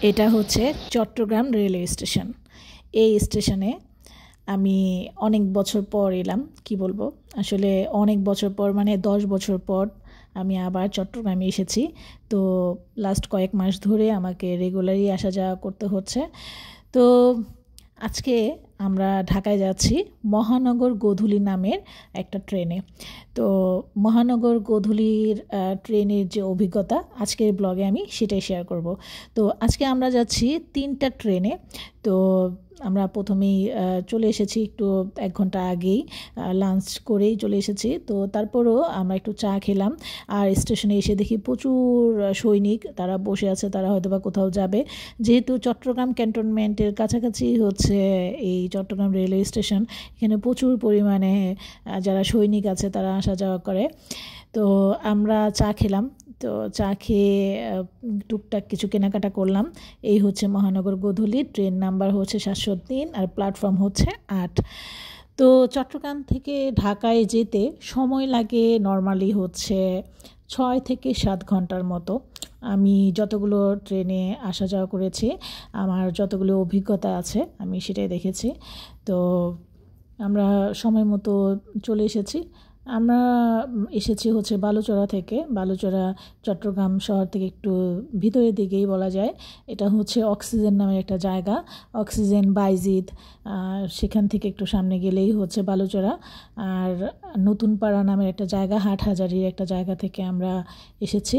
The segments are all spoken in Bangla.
এটা হচ্ছে চট্টগ্রাম রেলওয়ে স্টেশন। এই স্টেশনে আমি অনেক বছর পর এলাম। কি বলবো, আসলে অনেক বছর পর মানে 10 বছর পর আমি আবার চট্টগ্রামে এসেছি। তো লাস্ট কয়েক মাস ধরে আমাকে রেগুলারই আসা যাওয়া করতে হচ্ছে। তো আজকে আমরা ঢাকায় যাচ্ছি মহানগর গোধূলি নামের একটা ট্রেনে। তো মহানগর গোধূলির ট্রেনের যে অভিজ্ঞতা আজকের ব্লগে আমি সেটাই শেয়ার করব। তো আজকে আমরা যাচ্ছি 3টা ট্রেনে। তো আমরা প্রথমেই চলে এসেছি একটু 1 ঘন্টা আগেই, লাঞ্চ করেই চলে এসেছি। তো তারপরও আমরা একটু চা খেলাম, আর স্টেশনে এসে দেখি প্রচুর সৈনিক তারা বসে আছে, তারা হয়তো বা কোথাও যাবে। যেহেতু চট্টগ্রাম ক্যান্টনমেন্টের কাছাকাছি হচ্ছে এই চট্টগ্রাম রেলওয়ে স্টেশন, এখানে প্রচুর পরিমাণে যারা সৈনিক আছে তারা আসা যাওয়া করে। তো আমরা চা খেলাম, তো চা খেয়ে টুকটাক কিছু কেনাকাটা করলাম। এই হচ্ছে মহানগর গোধূলি, ট্রেন নাম্বার হচ্ছে 703 আর প্ল্যাটফর্ম হচ্ছে 8। তো চট্টগ্রাম থেকে ঢাকায় যেতে সময় লাগে নর্মালি হচ্ছে 6 থেকে 7 ঘন্টার মতো। আমি যতগুলো ট্রেনে আসা যাওয়া করেছি, আমার যতগুলো অভিজ্ঞতা আছে আমি সেটাই দেখেছি। তো আমরা সময় মতো চলে এসেছি। আমরা এসেছি হচ্ছে বালুচড়া থেকে। বালুচড়া চট্টগ্রাম শহর থেকে একটু ভিতরের দিকেই বলা যায়। এটা হচ্ছে অক্সিজেন নামের একটা জায়গা, অক্সিজেন বাইজিদ, সেখান থেকে একটু সামনে গেলেই হচ্ছে বালুচড়া। আর নতুন পাড়া নামের একটা জায়গা, হাটহাজারির একটা জায়গা থেকে আমরা এসেছি।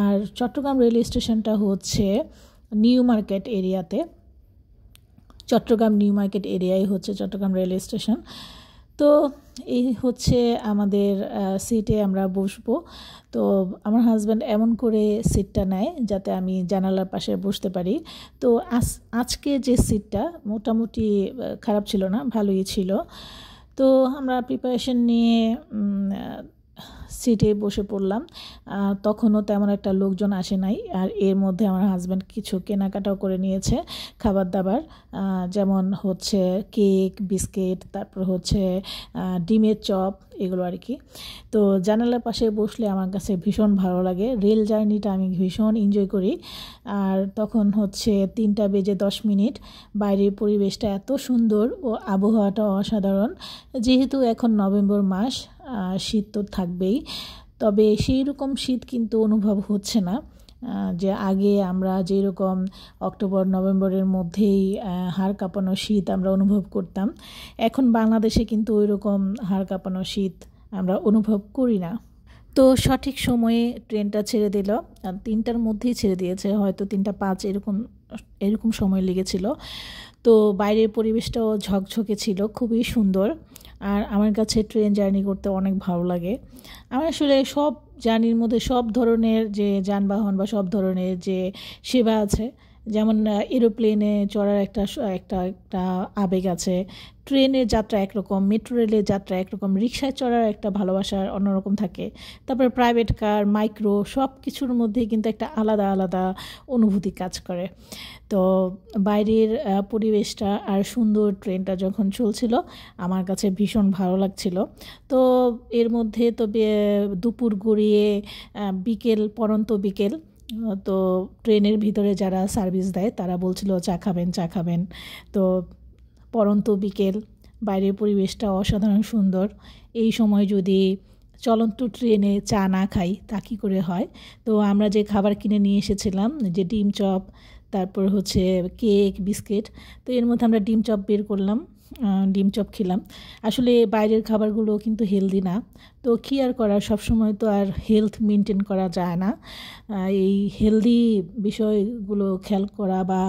আর চট্টগ্রাম রেলওয়ে স্টেশনটা হচ্ছে নিউ মার্কেট এরিয়াতে। চট্টগ্রাম নিউ মার্কেট এরিয়াই হচ্ছে চট্টগ্রাম রেলওয়ে স্টেশন। তো এই হচ্ছে আমাদের সিটে আমরা বসবো। তো আমার হাজব্যান্ড এমন করে সিটটা নেয় যাতে আমি জানালার পাশে বসতে পারি। তো আজকে যে সিটটা মোটামুটি খারাপ ছিল না, ভালোই ছিল। তো আমরা প্রিপারেশন নিয়ে সিটে বসে পড়লাম। তখনও তেমন একটা লোকজন আসে নাই, আর এর মধ্যে আমার হাজব্যান্ড কিছু কেনাকাটাও করে নিয়েছে খাবার দাবার, যেমন হচ্ছে কেক, বিস্কিট, তারপর হচ্ছে ডিমের চপ, এগুলো আর কি। তো জানালার পাশে বসলে আমার কাছে ভীষণ ভালো লাগে, রেল জার্নিটা আমি ভীষণ এনজয় করি। আর তখন হচ্ছে 3:10, বাইরের পরিবেশটা এত সুন্দর ও আবহাওয়াটা অসাধারণ। যেহেতু এখন নভেম্বর মাস, শীত তো থাকবেই, তবে সেই রকম শীত কিন্তু অনুভব হচ্ছে না যে আগে আমরা যেরকম অক্টোবর নভেম্বরের মধ্যেই হাড় কাঁপানো শীত আমরা অনুভব করতাম। এখন বাংলাদেশে কিন্তু ওই রকম হাড় কাঁপানো শীত আমরা অনুভব করি না। তো সঠিক সময়ে ট্রেনটা ছেড়ে দিল, 3টার মধ্যেই ছেড়ে দিয়েছে, হয়তো 3:05 এরকম এরকম সময় লেগেছিল। তো বাইরের পরিবেশটাও ঝকঝকে ছিল, খুবই সুন্দর। আর আমার কাছে ট্রেন জার্নি করতে অনেক ভালো লাগে। আমার আসলে সব জার্নির মধ্যে সব ধরনের যে যানবাহন বা সব ধরনের যে সেবা আছে, যেমন এরোপ্লেনে চড়ার একটা একটা একটা আবেগ আছে, ট্রেনের যাত্রা একরকম, মেট্রো রেলের যাত্রা একরকম, রিক্সায় চড়ার একটা ভালোবাসার অন্যরকম থাকে। তারপরে প্রাইভেট কার, মাইক্রো, সব কিছুর মধ্যেই কিন্তু একটা আলাদা আলাদা অনুভূতি কাজ করে। তো বাইরের পরিবেশটা আর সুন্দর ট্রেনটা যখন চলছিল আমার কাছে ভীষণ ভালো লাগছিল। তো এর মধ্যে তো দুপুর গড়িয়ে বিকেল, পড়ন্ত বিকেল। তো ট্রেনের ভিতরে যারা সার্ভিস দেয় তারা বলছিল চা খাবেন, চা খাবেন। তো পড়ন্ত বিকেল, বাইরের পরিবেশটা অসাধারণ সুন্দর। এই সময় যদি চলন্ত ট্রেনে চা না খাই তা কী করে হয়। তো আমরা যে খাবার কিনে নিয়ে এসেছিলাম, যে ডিম চপ, তারপর হচ্ছে কেক, বিস্কিট, তো এর মধ্যে আমরা ডিম চপ বের করলাম, ডিম চপ খেলাম। আসলে বাইরের খাবারগুলো কিন্তু হেলদি না, তো কী আর করার, সবসময় তো আর হেলথ মেনটেন করা যায় না। এই হেলদি বিষয়গুলো খেয়াল করা বা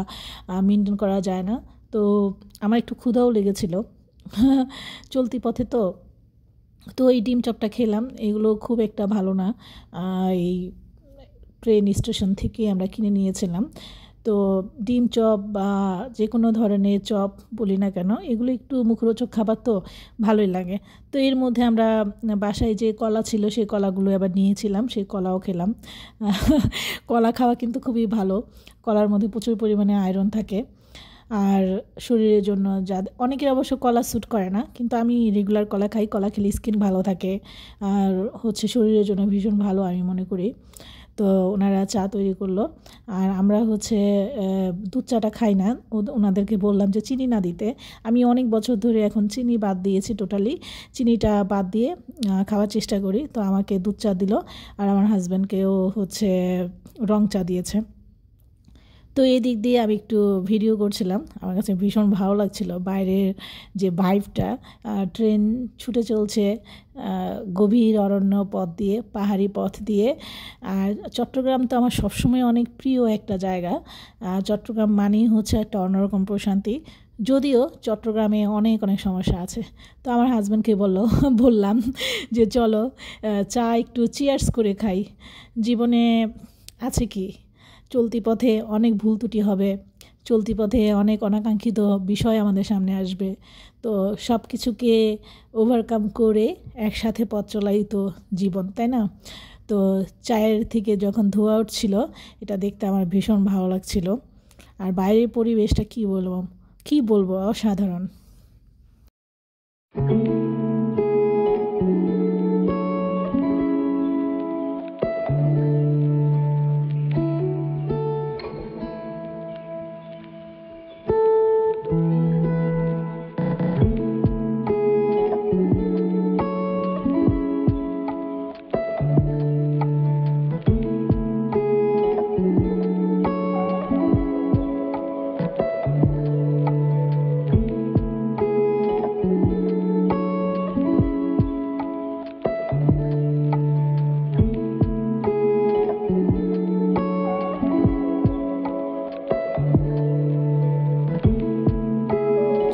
মেনটেন করা যায় না। তো আমার একটু ক্ষুধাও লেগেছিল চলতি পথে। তো তো এই ডিম চপটা খেলাম, এগুলো খুব একটা ভালো না, এই ট্রেন স্টেশন থেকে আমরা কিনে নিয়েছিলাম। তো ডিম চপ বা যে কোনো ধরনের চপ বলি না কেন, এগুলো একটু মুখরোচক খাবার, তো ভালোই লাগে। তো এর মধ্যে আমরা বাসায় যে কলা ছিল সেই কলাগুলো আবার নিয়েছিলাম, সেই কলাও খেলাম। কলা খাওয়া কিন্তু খুবই ভালো, কলার মধ্যে প্রচুর পরিমাণে আয়রন থাকে। আর শরীরের জন্য অনেকের অবশ্য কলা স্যুট করে না, কিন্তু আমি রেগুলার কলা খাই, কলা খেলে স্কিন ভালো থাকে আর হচ্ছে শরীরের জন্য ভীষণ ভালো আমি মনে করি। তো ওনারা চা তৈরি করলো। আর আমরা হচ্ছে দুধ চাটা খাই না, ওনাদেরকে বললাম যে চিনি না দিতে। আমি অনেক বছর ধরে এখন চিনি বাদ দিয়েছি, টোটালি চিনিটা বাদ দিয়ে খাওয়ার চেষ্টা করি। তো আমাকে দুধ চা দিল, আর আমার হাজব্যান্ডকেও হচ্ছে রং চা দিয়েছে। তো এই দিক দিয়ে আমি একটু ভিডিও করছিলাম, আমার কাছে ভীষণ ভালো লাগছিল বাইরের যে ভাইবটা। ট্রেন ছুটে চলছে গভীর অরণ্য পথ দিয়ে, পাহাড়ি পথ দিয়ে। আর চট্টগ্রাম তো আমার সবসময় অনেক প্রিয় একটা জায়গা। চট্টগ্রাম মানেই হচ্ছে একটা অন্যরকম প্রশান্তি, যদিও চট্টগ্রামে অনেক অনেক সমস্যা আছে। তো আমার হাজব্যান্ডকে বললাম যে চলো চা একটু চিয়ার্স করে খাই। জীবনে আছে কি, চলতি পথে অনেক ভুল ত্রুটি হবে, চলতি পথে অনেক অনাকাঙ্ক্ষিত বিষয় আমাদের সামনে আসবে। তো সব কিছুকে ওভারকাম করে একসাথে পথ চলাই তো জীবন, তাই না? তো চায়ের থেকে যখন ধোঁয়া উঠছিল, এটা দেখতে আমার ভীষণ ভালো লাগছিল। আর বাইরের পরিবেশটা কি বলবো, অসাধারণ।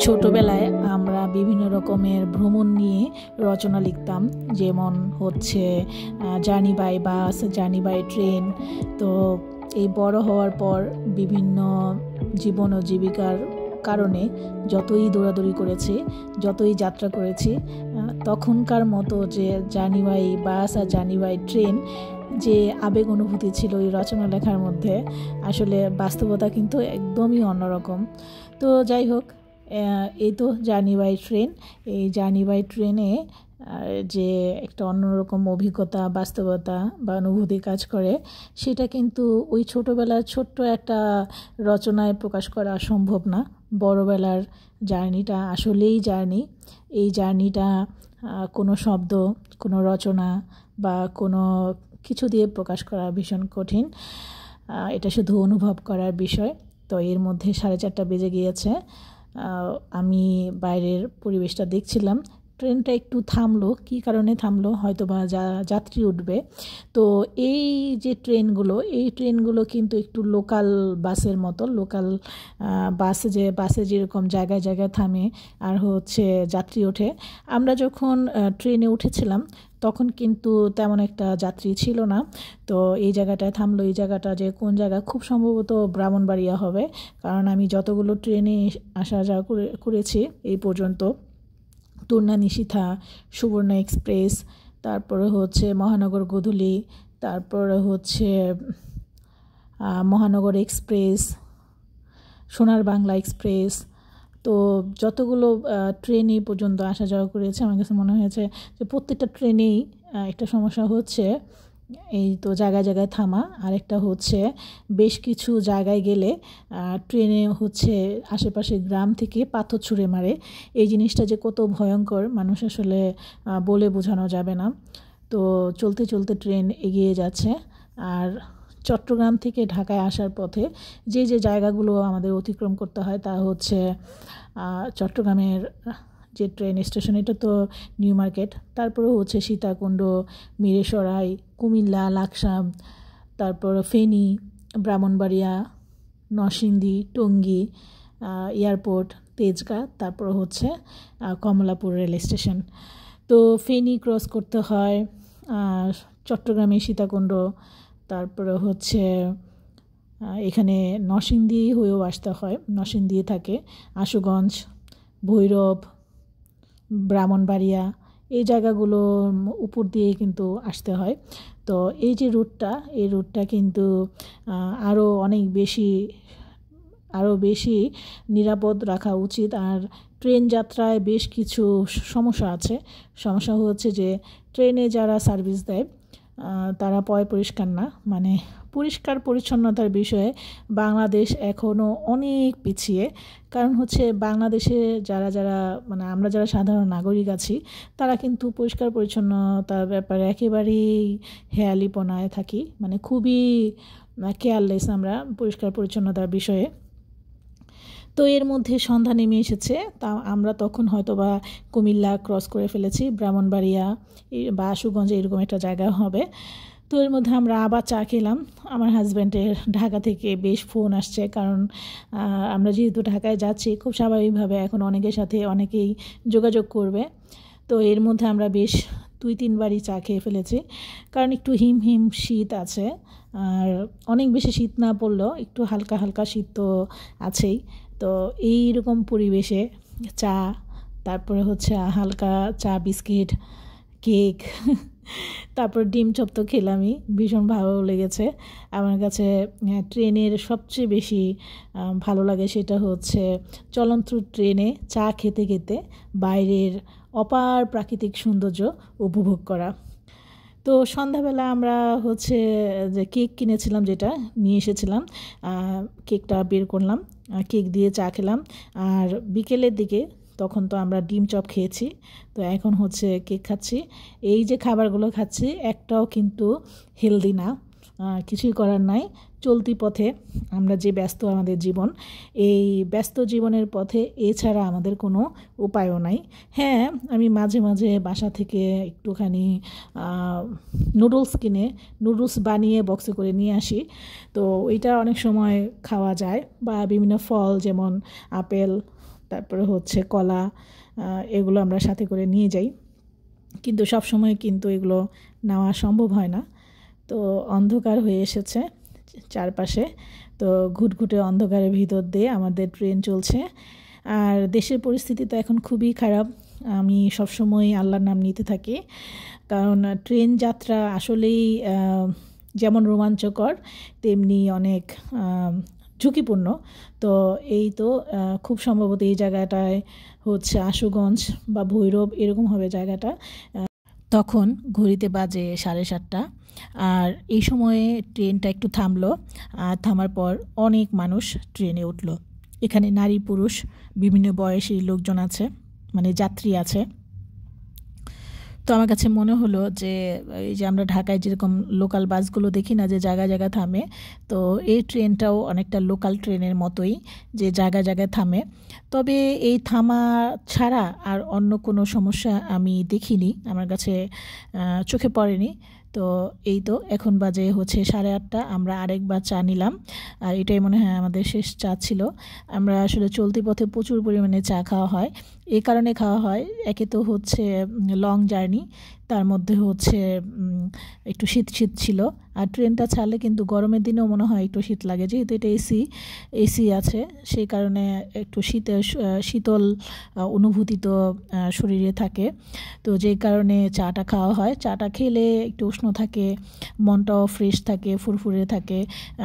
ছোটবেলায় আমরা বিভিন্ন রকমের ভ্রমণ নিয়ে রচনা লিখতাম, যেমন হচ্ছে journey by bus, journey by train. তো এই বড় হওয়ার পর বিভিন্ন জীবন ও জীবিকার কারণে যতই দৌড়াদৌড়ি করেছি, যতই যাত্রা করেছি, তখনকার মতো যে জার্নি বাই বাস আর জার্নি বাই ট্রেন যে আবেগ অনুভূতি ছিল এই রচনা লেখার মধ্যে, আসলে বাস্তবতা কিন্তু একদমই অন্যরকম। তো যাই হোক, এই তো জার্নি বাই ট্রেন। এই জার্নি বাই ট্রেনে যে একটা অন্যরকম অভিজ্ঞতা, বাস্তবতা বা অনুভূতি কাজ করে, সেটা কিন্তু ওই ছোটোবেলার ছোট্ট একটা রচনায় প্রকাশ করা সম্ভব না। বড়বেলার জার্নিটা আসলেই জার্নি। এই জার্নিটা কোনো শব্দ, কোনো রচনা বা কোনো কিছু দিয়ে প্রকাশ করা ভীষণ কঠিন। এটা শুধু অনুভব করার বিষয়। তো এর মধ্যে 4:30 বেজে গিয়েছে। আমি বাইরের পরিবেশটা দেখছিলাম। ট্রেনটা একটু থামলো, কী কারণে থামলো, হয়তো বা যাত্রী উঠবে। তো এই যে ট্রেনগুলো কিন্তু একটু লোকাল বাসের মতো, লোকাল বাসে যেরকম জায়গায় জায়গায় থামে আর হচ্ছে যাত্রী ওঠে। আমরা যখন ট্রেনে উঠেছিলাম তখন কিন্তু তেমন একটা যাত্রী ছিল না। তো এই জায়গাটায় থামলো, এই জায়গাটা যে কোন জায়গা, খুব সম্ভবত ব্রাহ্মণবাড়িয়া হবে, কারণ আমি যতগুলো ট্রেনে আসা যাওয়া করেছি এই পর্যন্ত, তুর্না নিশিথা, সুবর্ণ এক্সপ্রেস, তারপরে হচ্ছে মহানগর গোধূলি, তারপরে হচ্ছে মহানগর এক্সপ্রেস, সোনার বাংলা এক্সপ্রেস। তো যতগুলো ট্রেন এই পর্যন্ত আসা যাওয়া করেছে, আমার কাছে মনে হয়েছে যে প্রত্যেকটা ট্রেনেই একটা সমস্যা হচ্ছে এই তো জায়গায় জায়গায় থামা, আরেকটা হচ্ছে বেশ কিছু জায়গায় গেলে ট্রেনে হচ্ছে আশেপাশে গ্রাম থেকে পাথর ছুঁড়ে মারে। এই জিনিসটা যে কত ভয়ঙ্কর, মানুষ আসলে বলে বোঝানো যাবে না। তো চলতে চলতে ট্রেন এগিয়ে যাচ্ছে। আর চট্টগ্রাম থেকে ঢাকায় আসার পথে যে যে জায়গাগুলো আমাদের অতিক্রম করতে হয়, তা হচ্ছে চট্টগ্রামের যে ট্রেন স্টেশন, এটা তো নিউ মার্কেট, তারপরে হচ্ছে সীতাকুণ্ড, মিরেসরাই, কুমিল্লা, লাকসাম, তারপর ফেনী, ব্রাহ্মণবাড়িয়া, নরসিংদী, টঙ্গী এয়ারপোর্ট, তেজগাঁ, তারপর হচ্ছে কমলাপুর রেল স্টেশন। তো ফেনী ক্রস করতে হয়, চট্টগ্রামে সীতাকুণ্ড, তারপরে হচ্ছে এখানে নরসিংদী হয়েও আসতে হয়, নরসিংদী থাকে আশুগঞ্জ, ভৈরব, ব্রাহ্মণবাড়িয়া, এই জায়গাগুলোর উপর দিয়ে কিন্তু আসতে হয়। তো এই যে এই রুটটা কিন্তু আরও অনেক বেশি নিরাপদ রাখা উচিত। আর ট্রেন যাত্রায় বেশ কিছু সমস্যা আছে। সমস্যা হচ্ছে যে ট্রেনে যারা সার্ভিস দেয় তারা পরিষ্কার না, মানে পরিষ্কার পরিচ্ছন্নতার বিষয়ে বাংলাদেশ এখনও অনেক পিছিয়ে। কারণ হচ্ছে বাংলাদেশে যারা যারা মানে আমরা যারা সাধারণ নাগরিক আছি তারা কিন্তু পরিষ্কার পরিচ্ছন্নতার ব্যাপারে একেবারেই হেয়ালিপনায় থাকি, মানে খুবই কেয়ারলেস আমরা পরিষ্কার পরিচ্ছন্নতার বিষয়ে। তো এর মধ্যে সন্ধ্যা নেমে এসেছে, তা আমরা তখন হয়তো বা কুমিল্লা ক্রস করে ফেলেছি, ব্রাহ্মণবাড়িয়া বা আশুগঞ্জ এরকম একটা জায়গা হবে। তো এর মধ্যে আমরা আবার চা খেলাম। আমার হাজব্যান্ডের ঢাকা থেকে বেশ ফোন আসছে, কারণ আমরা যেহেতু ঢাকায় যাচ্ছি খুব স্বাভাবিকভাবে এখন অনেকের সাথে অনেকেই যোগাযোগ করবে। তো এর মধ্যে আমরা বেশ 2-3 বারই চা খেয়ে ফেলেছি, কারণ একটু হিম হিম শীত আছে, আর অনেক বেশি শীত না পড়লেও একটু হালকা হালকা শীত তো আছেই। তো এইরকম পরিবেশে চা, তারপরে হচ্ছে হালকা চা, বিস্কিট, কেক, তারপর ডিম চপ তো খেলামই, ভীষণ ভালো লেগেছে আমার কাছে। ট্রেনের সবচেয়ে বেশি ভালো লাগে সেটা হচ্ছে চলন্ত ট্রেনে চা খেতে খেতে বাইরের অপার প্রাকৃতিক সৌন্দর্য উপভোগ করা। তো সন্ধ্যাবেলা আমরা হচ্ছে যে কেক কিনেছিলাম, যেটা নিয়ে এসেছিলাম, কেকটা বের করলাম, কেক দিয়ে চা খেলাম। আর বিকেলের দিকে তখন তো আমরা ডিম চপ খেয়েছি, তো এখন হচ্ছে কেক খাচ্ছি। এই যে খাবারগুলো খাচ্ছি একটাও কিন্তু হেলদি না, কিছুই করার নাই। চলতি পথে আমরা যে ব্যস্ত আমাদের জীবন, এই ব্যস্ত জীবনের পথে এছাড়া আমাদের কোনো উপায়ও নাই। হ্যাঁ, আমি মাঝে মাঝে বাসা থেকে একটুখানি নুডলস কিনে নুডলস বানিয়ে বক্সে করে নিয়ে আসি, তো ওইটা অনেক সময় খাওয়া যায়। বা বিভিন্ন ফল যেমন আপেল, তারপরে হচ্ছে কলা, এগুলো আমরা সাথে করে নিয়ে যাই, কিন্তু সব সময় কিন্তু এগুলো নেওয়া সম্ভব হয় না। তো অন্ধকার হয়ে এসেছে চারপাশে, তো ঘুটঘুটে অন্ধকারের ভিতর দিয়ে আমাদের ট্রেন চলছে। আর দেশের পরিস্থিতি তো এখন খুবই খারাপ। আমি সবসময় আল্লাহর নাম নিতে থাকি, কারণ ট্রেন যাত্রা আসলেই যেমন রোমাঞ্চকর তেমনি অনেক ঝুঁকিপূর্ণ। তো এই তো খুব সম্ভবত এই জায়গাটায় হচ্ছে আশুগঞ্জ বা ভৈরব এরকম হবে জায়গাটা। তখন ঘড়িতে বাজে 7:30, আর এই সময়ে ট্রেনটা একটু থামলো, আর থামার পর অনেক মানুষ ট্রেনে উঠলো। এখানে নারী পুরুষ বিভিন্ন বয়সী লোকজন আছে, মানে যাত্রী আছে। তো আমার কাছে মনে হলো যে এই যে আমরা ঢাকায় যেরকম লোকাল বাসগুলো দেখি না যে জায়গায় জায়গায় থামে, তো এই ট্রেনটাও অনেকটা লোকাল ট্রেনের মতোই যে জায়গায় জায়গায় থামে। তবে এই থামা ছাড়া আর অন্য কোনো সমস্যা আমি দেখিনি, আমার কাছে চোখে পড়েনি। তো এই তো এখন বাজে হচ্ছে 8:30, আমরা আরেকবার চা নিলাম, আর এটাই মনে হয় আমাদের শেষ চা ছিল। আমরা আসলে চলতি পথে প্রচুর পরিমাণে চা খাওয়া হয়, এই কারণে খাওয়া হয়, একে তো হচ্ছে লং জার্নি, তার মধ্যে হচ্ছে একটু শীত শীত ছিল। আর ট্রেনটা ছাড়লে কিন্তু গরমের দিনেও মনে হয় একটু শীত লাগে, যেহেতু এটা এসি আছে, সেই কারণে একটু শীতল অনুভূতি তো শরীরে থাকে। তো যেই কারণে চাটা খাওয়া হয়, চাটা খেলে একটু উষ্ণ থাকে, মনটাও ফ্রেশ থাকে, ফুরফুরে থাকে,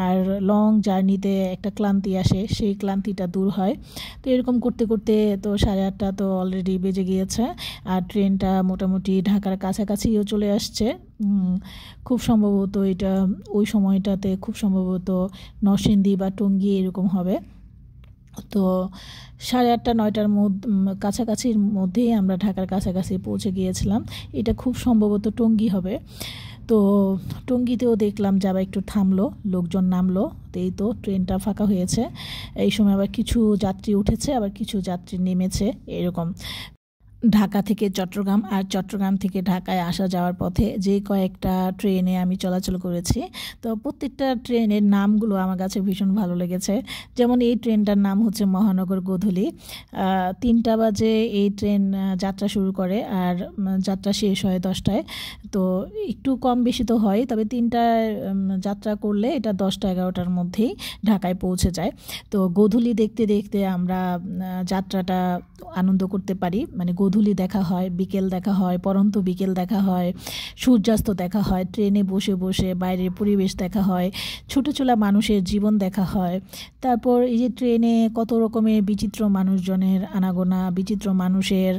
আর লং জার্নিতে একটা ক্লান্তি আসে, সেই ক্লান্তিটা দূর হয়। তো এরকম করতে করতে তো 8:30 তো অলরেডি বেজে গিয়েছে, আর ট্রেনটা মোটামুটি ঢাকার কাছাকাছিও চলে আসছে। খুব সম্ভবত এটা ওই সময়টাতে খুব সম্ভবত নরসিংদী বা টঙ্গী এরকম হবে। তো 8:30 9টার কাছাকাছির মধ্যেই আমরা ঢাকার কাছাকাছি পৌঁছে গিয়েছিলাম, এটা খুব সম্ভবত টঙ্গী হবে। তো টঙ্গীতেও দেখলাম যে আবার একটু থামলো, লোকজন নামলো, তো এই তো ট্রেনটা ফাঁকা হয়েছে। এই সময় আবার কিছু যাত্রী উঠেছে, আবার কিছু যাত্রী নেমেছে, এরকম। ঢাকা থেকে চট্টগ্রাম আর চট্টগ্রাম থেকে ঢাকায় আসা যাওয়ার পথে যে কয়েকটা ট্রেনে আমি চলাচল করেছি, তো প্রত্যেকটা ট্রেনের নামগুলো আমার কাছে ভীষণ ভালো লেগেছে। যেমন এই ট্রেনটার নাম হচ্ছে মহানগর গোধূলি, 3টা বাজে এই ট্রেন যাত্রা শুরু করে, আর যাত্রা শেষ হয় 10টায়। তো একটু কম বেশি তো হয়, তবে 3টায় যাত্রা করলে এটা 10টা 11টার মধ্যেই ঢাকায় পৌঁছে যায়। তো গোধূলি দেখতে দেখতে আমরা যাত্রাটা আনন্দ করতে পারি, মানে গোধূলি দেখা হয়, বিকেল দেখা হয়, পরন্ত বিকেল দেখা হয়, সূর্যাস্ত দেখা হয়, ট্রেনে বসে বসে বাইরের পরিবেশ দেখা হয়, ছোটো ছোলা মানুষের জীবন দেখা হয়। তারপর এই যে ট্রেনে কত রকমের বিচিত্র মানুষজনের আনাগোনা, বিচিত্র মানুষের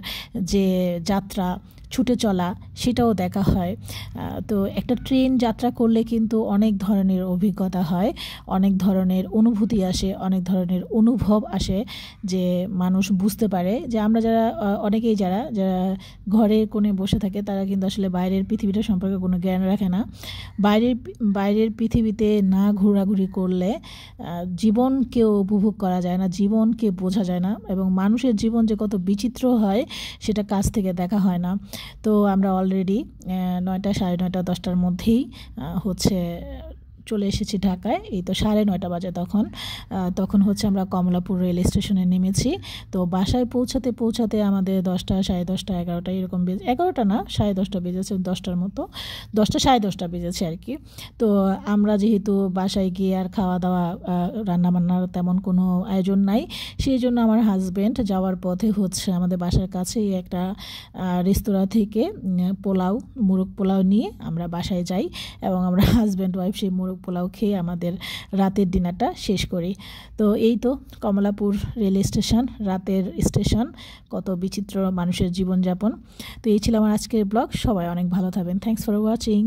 যে যাত্রা, ছুটে চলা সেটাও দেখা হয়। তো একটা ট্রেন যাত্রা করলে কিন্তু অনেক ধরনের অভিজ্ঞতা হয়, অনেক ধরনের অনুভূতি আসে, অনেক ধরনের অনুভব আসে, যে মানুষ বুঝতে পারে যে আমরা যারা অনেকেই যারা যারা ঘরের কোণে বসে থাকে তারা কিন্তু আসলে বাইরের পৃথিবীটা সম্পর্কে কোনো জ্ঞান রাখে না। বাইরের পৃথিবীতে না ঘোরাঘুরি করলে জীবনকে উপভোগ করা যায় না, জীবনকে বোঝা যায় না, এবং মানুষের জীবন যে কত বিচিত্র হয় সেটা কাছ থেকে দেখা হয় না। তো আমরা অলরেডি 9টা, 9:30, 10টার মধ্যেই হচ্ছে চলে এসেছি ঢাকায়। এই তো 9:30 বাজে তখন হচ্ছে আমরা কমলাপুর রেল স্টেশনে নেমেছি। তো বাসায় পৌঁছাতে আমাদের 10টা, 10:30, 11টা এরকম 11টা না, 10:30 বেজেছে, 10টার মতো, 10টা 10:30 বেজেছে আর কি। তো আমরা যেহেতু বাসায় গিয়ে আর খাওয়া দাওয়া রান্নাবান্নার তেমন কোনো আয়োজন নাই, সেই জন্য আমার হাজব্যান্ড যাওয়ার পথে হচ্ছে আমাদের বাসার কাছেই একটা রেস্তোরাঁ থেকে মোরগ পোলাও নিয়ে আমরা বাসায় যাই, এবং আমরা হাজব্যান্ড ওয়াইফ সেই মোরগ পোলাও খেয়ে আমাদের রাতের ডিনারটা শেষ করি। তো এই তো কমলাপুর রেল স্টেশন, রাতের স্টেশন, কত বিচিত্র মানুষের জীবনযাপন। তো এই ছিল আমার আজকের ব্লগ। সবাই অনেক ভালো থাকবেন। Thanks for watching.